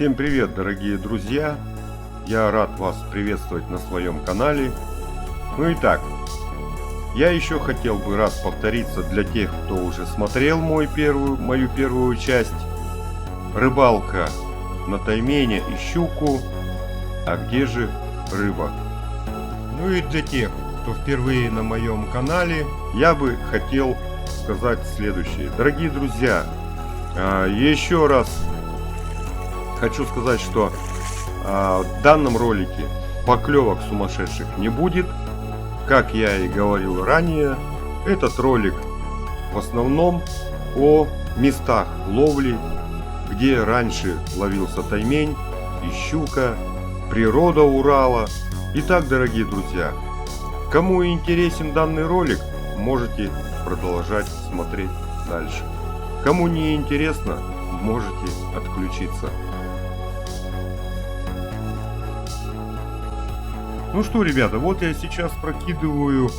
Всем привет, дорогие друзья! Я рад вас приветствовать на своем канале. Ну и так, я еще хотел бы раз повториться для тех, кто уже смотрел мою первую часть. Рыбалка на тайменя и щуку. А где же рыба? Ну и для тех, кто впервые на моем канале, я бы хотел сказать следующее. Дорогие друзья, еще раз хочу сказать, что в данном ролике поклевок сумасшедших не будет. Как я и говорил ранее, этот ролик в основном о местах ловли, где раньше ловился таймень и щука, природа Урала. Итак, дорогие друзья, кому интересен данный ролик, можете продолжать смотреть дальше. Кому не интересно, можете отключиться. Ну что, ребята, вот я сейчас прокидываю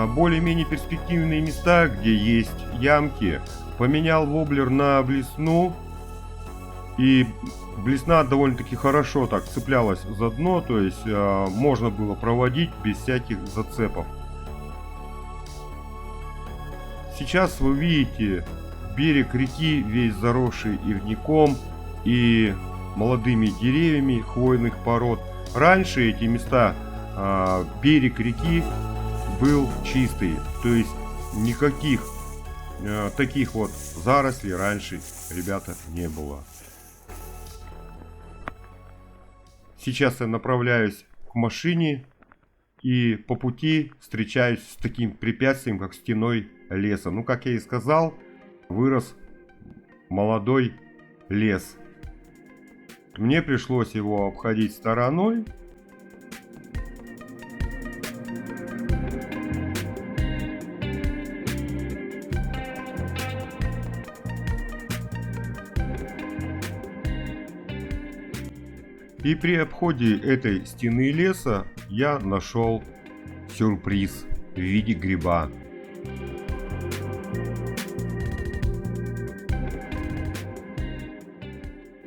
более-менее перспективные места, где есть ямки. Поменял воблер на блесну. И блесна довольно-таки хорошо так цеплялась за дно, то есть можно было проводить без всяких зацепов. Сейчас вы видите берег реки весь заросший ивником и молодыми деревьями хвойных пород. Раньше эти места, берег реки был чистый, то есть никаких таких вот зарослей раньше, ребята, не было. Сейчас я направляюсь к машине и по пути встречаюсь с таким препятствием, как стеной леса. Ну, как я и сказал, вырос молодой лес. Мне пришлось его обходить стороной. И при обходе этой стены леса я нашел сюрприз в виде гриба.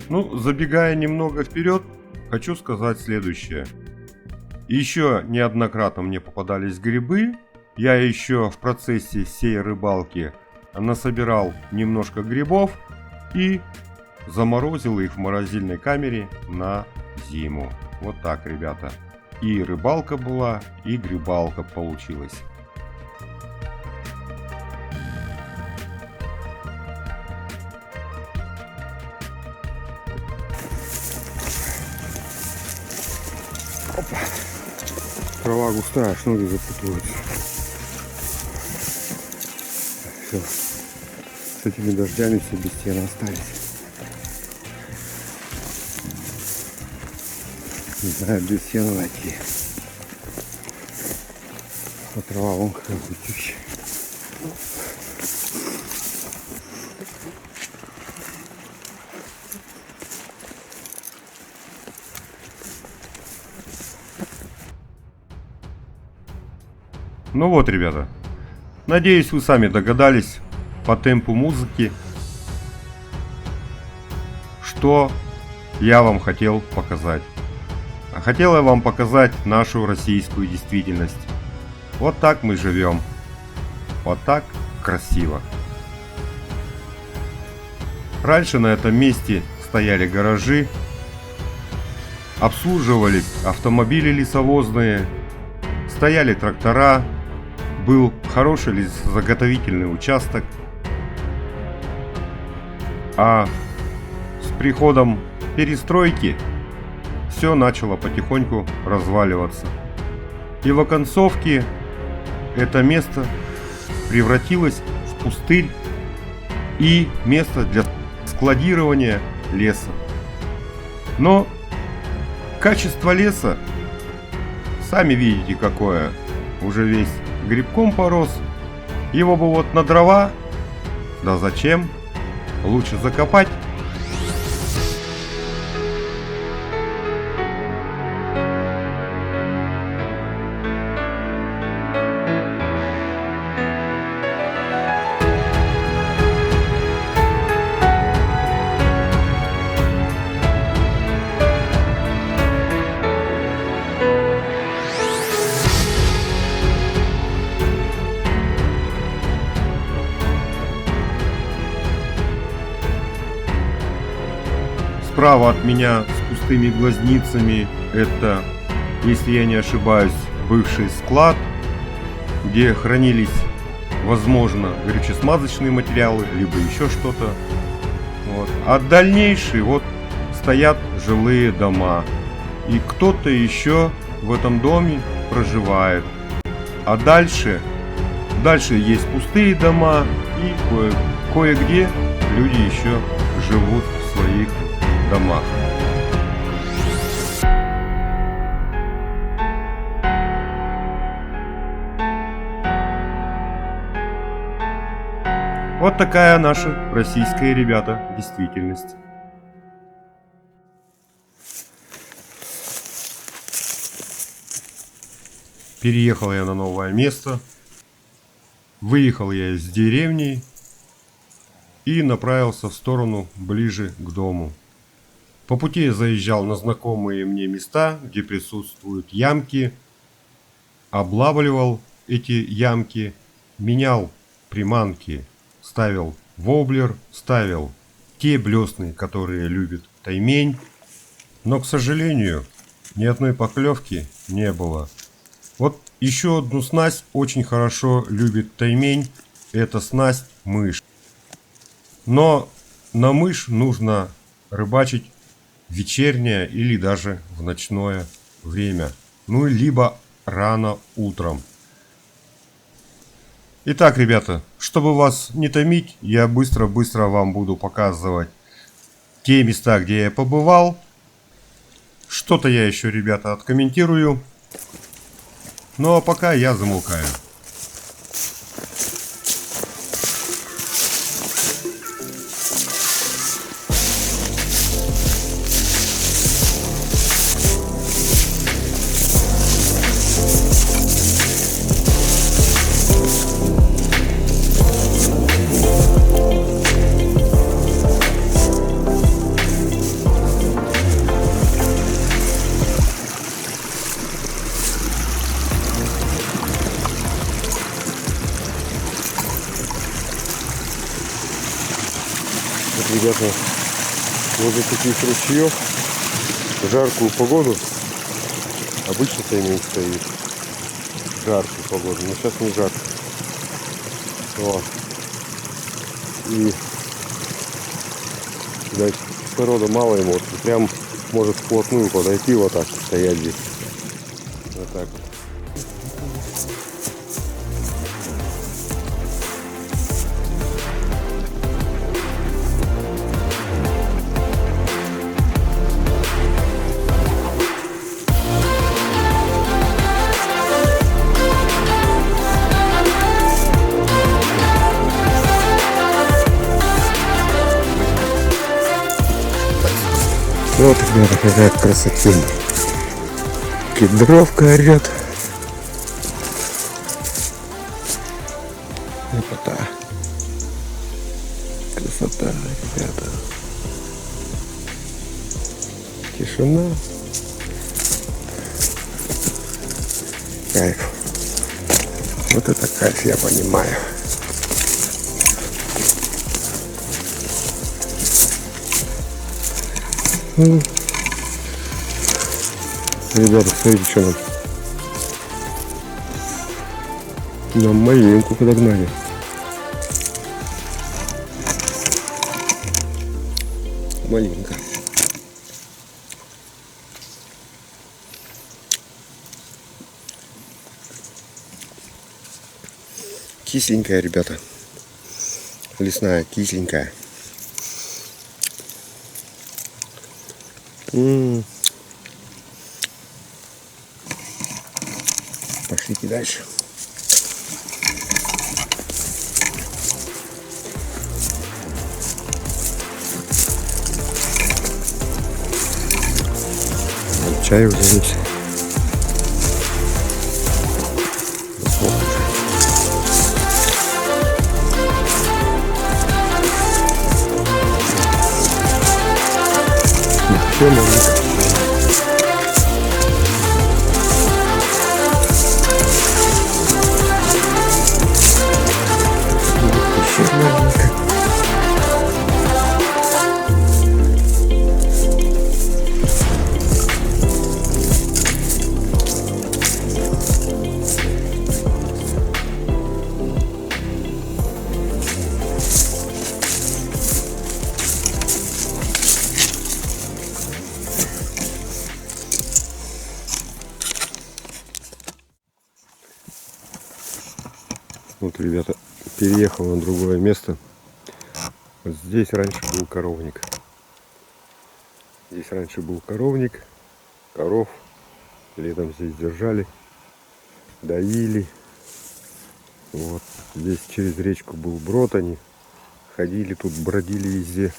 Ну, забегая немного вперед, хочу сказать следующее. Еще неоднократно мне попадались грибы. Я еще в процессе всей рыбалки насобирал немножко грибов и заморозил их в морозильной камере на зиму. Вот так, ребята. И рыбалка была, и грибалка получилась. Опа. Трава густая, аж ноги запутываются. Все. С этими дождями все без стены остались. Не знаю, где сено найти. А трава вон какая густющая. Ну вот, ребята. Надеюсь, вы сами догадались по темпу музыки, что я вам хотел показать. Хотел я вам показать нашу российскую действительность. Вот так мы живем. Вот так красиво. Раньше на этом месте стояли гаражи, обслуживались автомобили лесовозные, стояли трактора, был хороший лесозаготовительный участок. А с приходом перестройки все начало потихоньку разваливаться. И в оконцовке это место превратилось в пустырь и место для складирования леса. Но качество леса, сами видите какое, уже весь грибком порос. Его бы вот на дрова, да зачем, лучше закопать. Справа от меня с пустыми глазницами это, если я не ошибаюсь, бывший склад, где хранились, возможно, горюче-смазочные материалы, либо еще что-то. Вот. А дальнейшие вот стоят жилые дома. И кто-то еще в этом доме проживает. А дальше есть пустые дома, и кое-где люди еще живут в своих домах. Вот такая наша российская, ребята, действительность. Переехал я на новое место. Выехал я из деревни и направился в сторону ближе к дому. По пути я заезжал на знакомые мне места, где присутствуют ямки, облавливал эти ямки, менял приманки, ставил воблер, ставил те блесны, которые любит таймень, но, к сожалению, ни одной поклевки не было. Вот еще одну снасть очень хорошо любит таймень, это снасть мышь. Но на мышь нужно рыбачить в вечернее или даже в ночное время, ну либо рано утром. Итак, ребята, чтобы вас не томить, я быстро вам буду показывать те места, где я побывал. Что-то я еще, ребята, откомментирую. Ну а пока я замолкаю. Ребята, возле таких ручьев в жаркую погоду обычно таймень стоит. Жаркую погоду, но сейчас не жарко. Вот. И да, кислорода мало ему, вот, прям может вплотную подойти, вот так стоять здесь. Вот так вот. Вот, ребята, какая красотень. Кедровка орет. Красота. Красота, ребята. Тишина. Кайф. Вот это кайф, я понимаю. Ребята, смотрите, что нам. Нам маленьку подогнали. Маленько. Кисленькая, ребята. Лесная, кисленькая. Пошлите дальше. Чай взять. Все маленько. Еще маленько. Вот, ребята, переехал на другое место. Вот здесь раньше был коровник. Здесь раньше был коровник. Коров летом здесь держали, доили. Вот здесь через речку был брод, они ходили тут, бродили везде.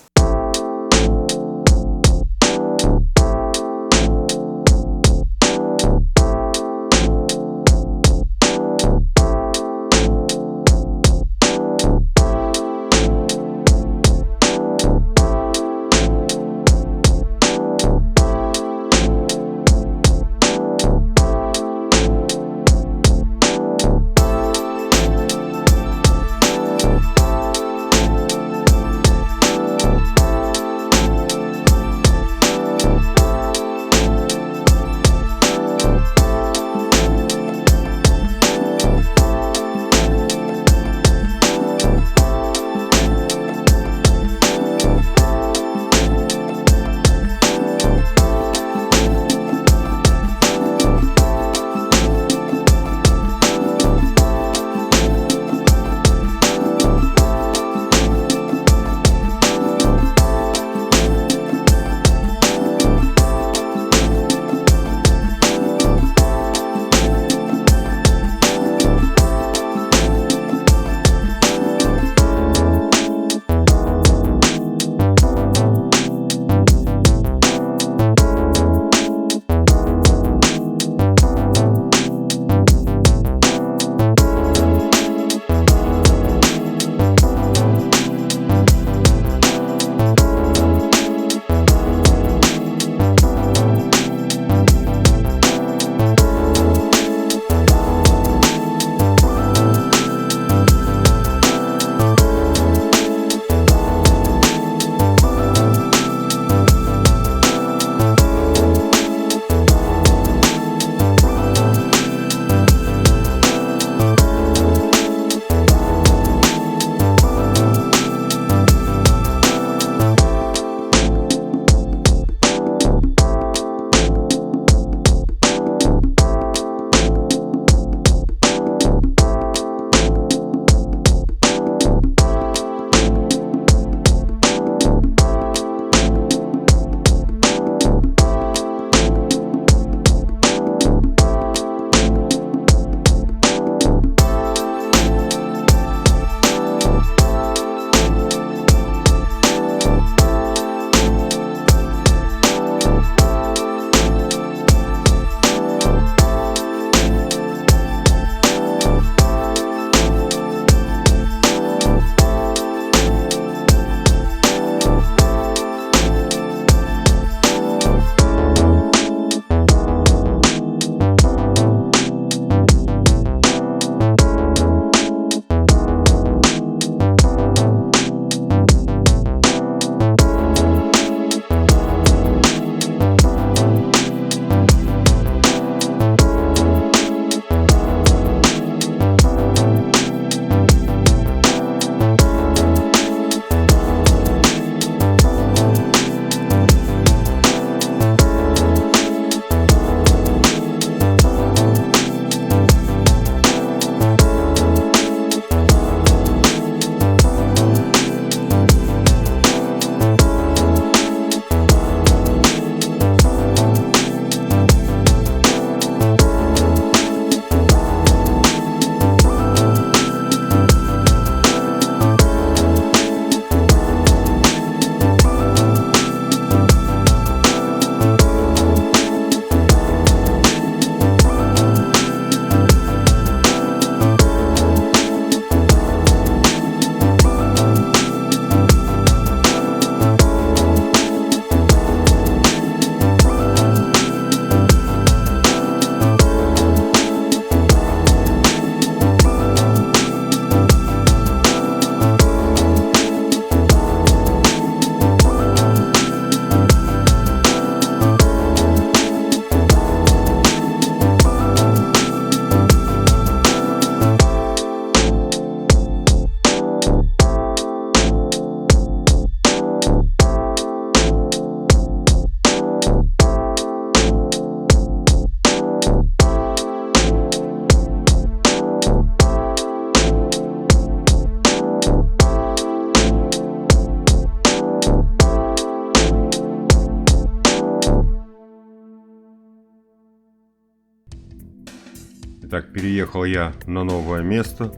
Так, переехал я на новое место.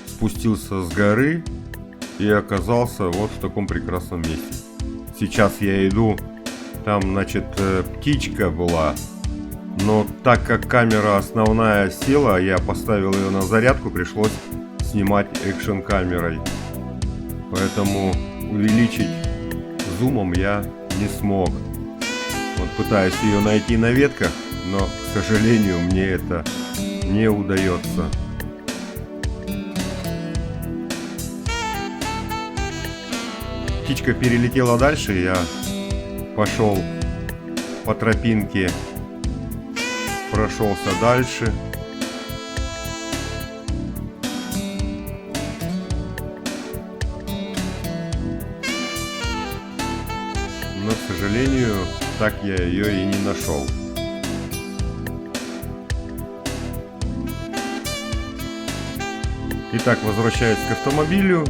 Спустился с горы и оказался вот в таком прекрасном месте. Сейчас я иду, там, значит, птичка была. Но так как камера основная села, я поставил ее на зарядку, пришлось снимать экшн камерой. Поэтому увеличить зумом я не смог. Вот пытаюсь ее найти на ветках, но, к сожалению, мне это не удается. Птичка перелетела дальше, я пошел по тропинке, прошелся дальше. Но, к сожалению, так я ее и не нашел. Итак, возвращаюсь к автомобилю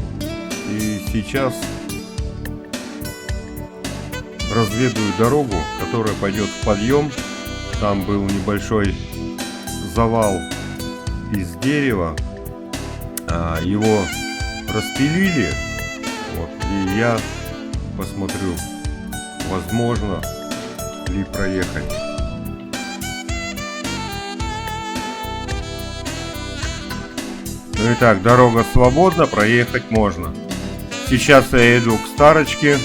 и сейчас разведаю дорогу, которая пойдет в подъем. Там был небольшой завал из дерева, его распилили, вот, и я посмотрю, возможно ли проехать. Ну и так, дорога свободна, проехать можно. Сейчас я иду к Старочке.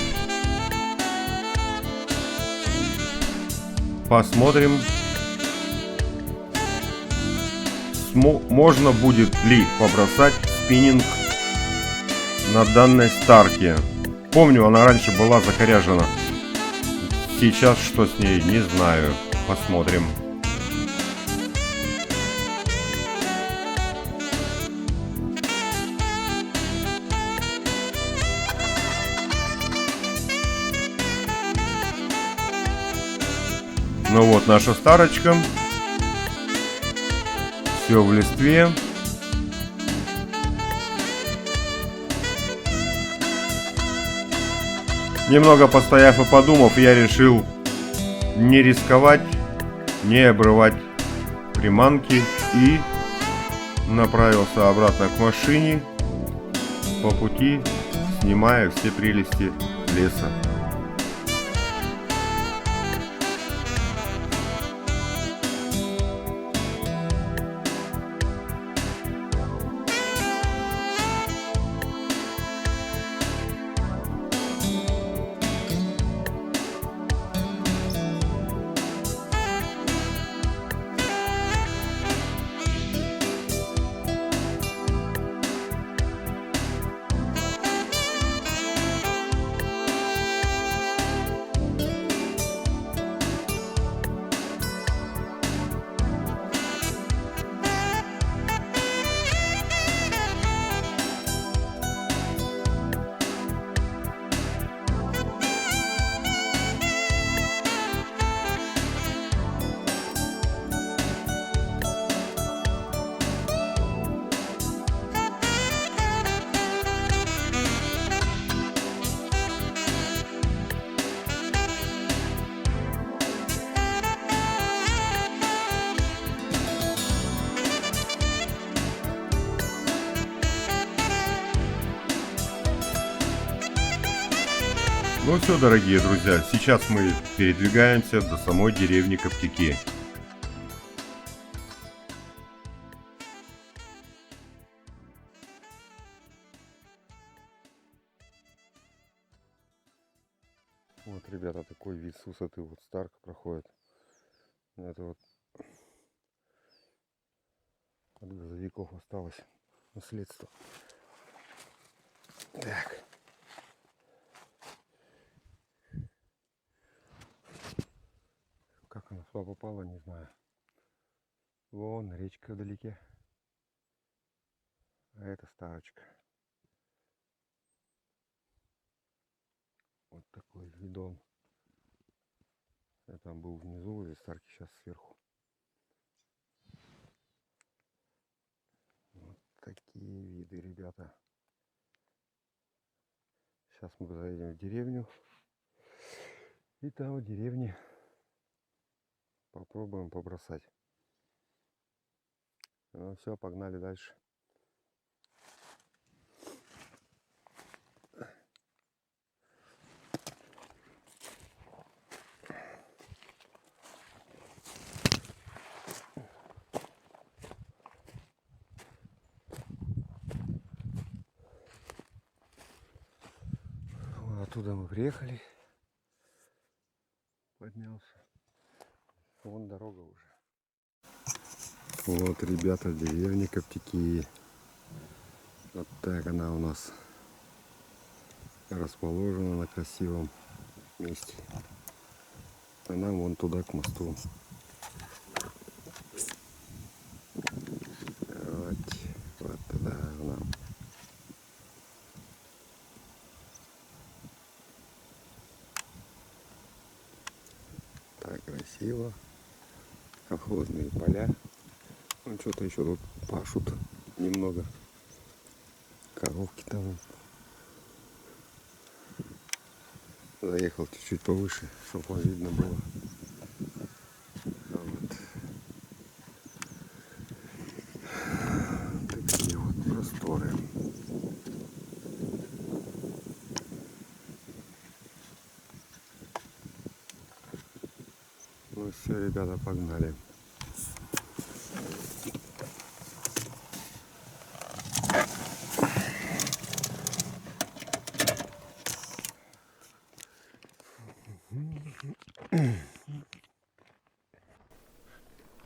Посмотрим, можно будет ли побросать спиннинг на данной Старке. Помню, она раньше была закоряжена. Сейчас что с ней, не знаю. Посмотрим. Ну вот наша Старочка. Все в листве. Немного постояв и подумав, я решил не рисковать, не обрывать приманки и направился обратно к машине, по пути снимая все прелести леса. Ну все, дорогие друзья, сейчас мы передвигаемся до самой деревни Коптяки. Вот, ребята, такой вид с высоты вот Старка проходит. Это вот от газовиков осталось наследство. Так. Как она сюда попала, не знаю. Вон речка вдалеке. А это Старочка. Вот такой видон. Я там был внизу, возле Старки, сейчас сверху. Вот такие виды, ребята. Сейчас мы заедем в деревню. И там в деревне попробуем побросать. Ну все, погнали дальше. Оттуда мы приехали. Поднялся. Вон дорога уже. Вот, ребята, деревня Коптики. Вот так она у нас расположена на красивом месте. А нам вон туда к мосту. Вот туда нам. Так красиво. Колхозные поля. Ну что-то еще тут пашут немного. Коровки там. Заехал чуть-чуть повыше, чтобы вам видно было. Вот. Такие вот просторы. Ну все, ребята, погнали.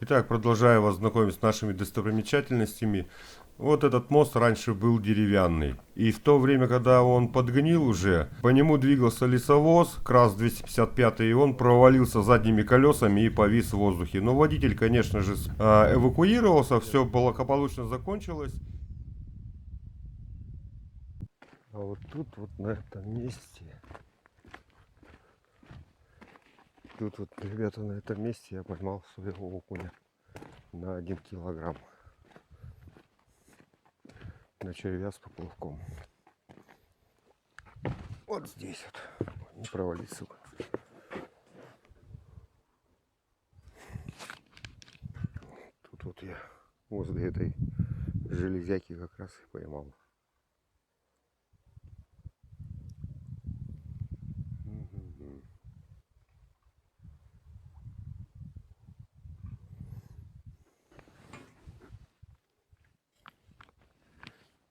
Итак, продолжаю вас знакомить с нашими достопримечательностями. Вот этот мост раньше был деревянный. И в то время, когда он подгнил уже, по нему двигался лесовоз, КРАС-255, и он провалился задними колесами и повис в воздухе. Но водитель, конечно же, эвакуировался, все благополучно закончилось. А вот тут, вот на этом месте... Тут вот, ребята, на этом месте я поймал своего окуня на 1 килограмм. На червя с поплавком. Вот здесь вот. Не провалиться. Тут вот я возле этой железяки как раз и поймал.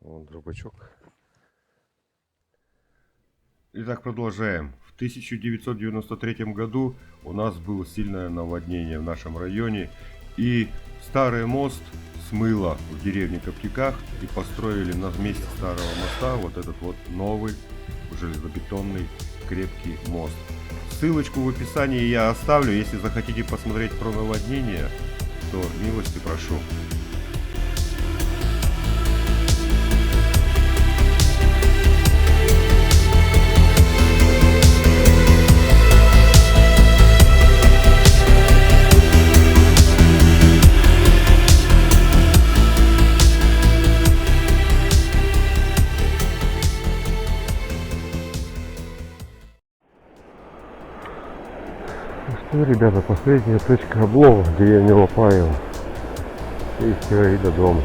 Вон дробачок. Итак, продолжаем. В 1993 году у нас было сильное наводнение в нашем районе. И старый мост смыло в деревне Коптиках. И построили на месте старого моста вот этот вот новый железобетонный крепкий мост. Ссылочку в описании я оставлю. Если захотите посмотреть про наводнение, то милости прошу. Ну, ребята, последняя точка облова, деревня Лопаева. И все, и до дома.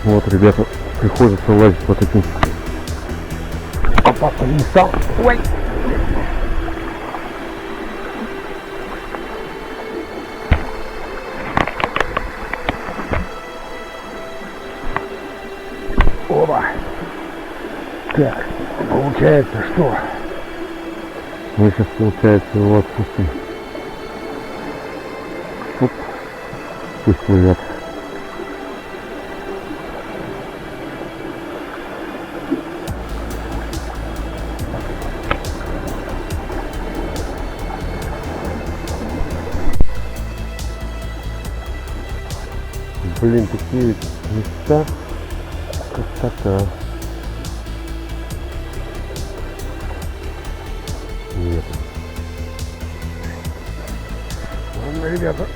Вот, ребята, приходится лазить по таким опасным местам. Ой! Оба! Так, получается что? Мы сейчас, получается, его отпустим. Оп. Пусть плывет. Блин, такие места. Красота. Нет. Ладно, ребята.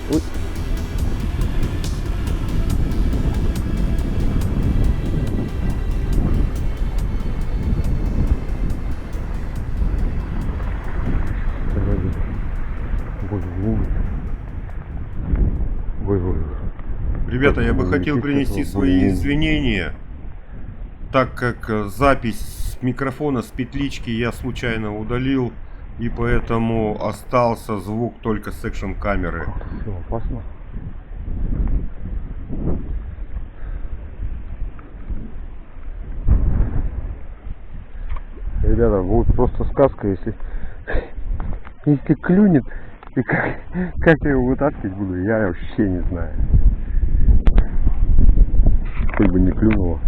Ой. Ребята, я бы хотел принести свои извинения, так как запись с микрофона, с петлички я случайно удалил, и поэтому остался звук только с экшн камеры. Все опасно. Ребята, будет просто сказка, если клюнет, и как я его вытаскивать буду, я вообще не знаю. Хоть бы не клюнуло.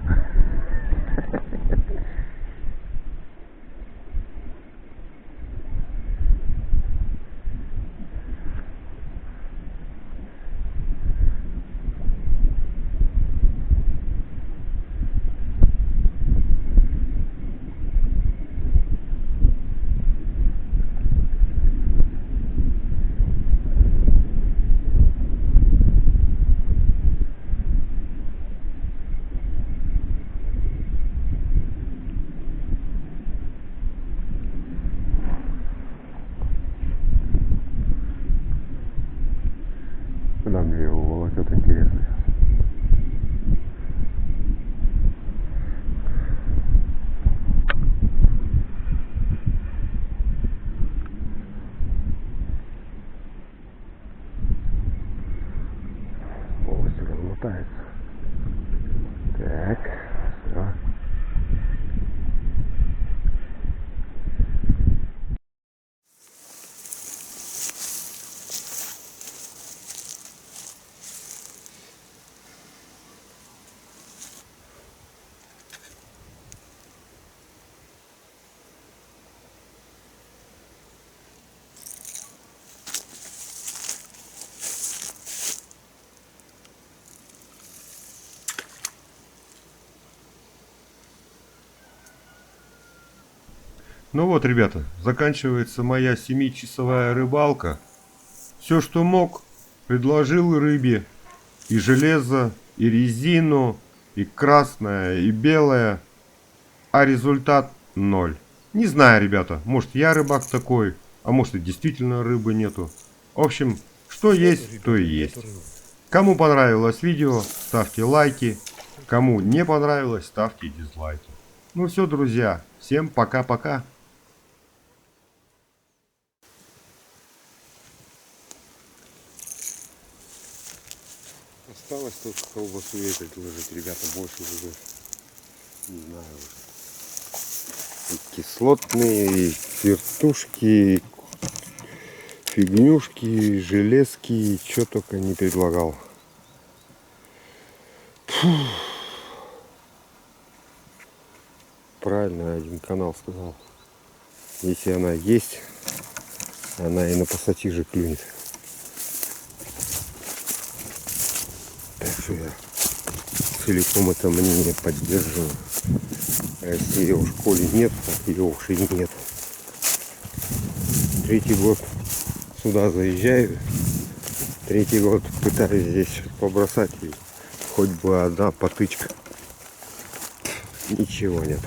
Куда мне его волокет, интересно. Полностью размотается. Так, все. Ну вот, ребята, заканчивается моя 7-часовая рыбалка. Все, что мог, предложил рыбе. И железо, и резину, и красное, и белое. А результат 0. Не знаю, ребята, может я рыбак такой, а может и действительно рыбы нету. В общем, что есть, то и есть. Кому понравилось видео, ставьте лайки. Кому не понравилось, ставьте дизлайки. Ну все, друзья, всем пока-пока. Осталось только колбасу ехать ложить, ребята, больше уже не знаю уже. И кислотные, и вертушки, и фигнюшки, и железки, и что только не предлагал. Фу. Правильно один канал сказал. Если она есть, она и на пассатижи клюнет. Так что я целиком это мнение поддерживаю. Если ее в школе нет, ее уж и нет. 3-й год сюда заезжаю. 3-й год пытаюсь здесь побросать. И хоть бы одна потычка. Ничего нет.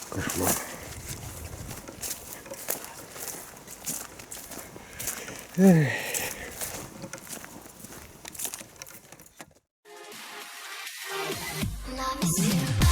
Кошмар. Эх. Love is you.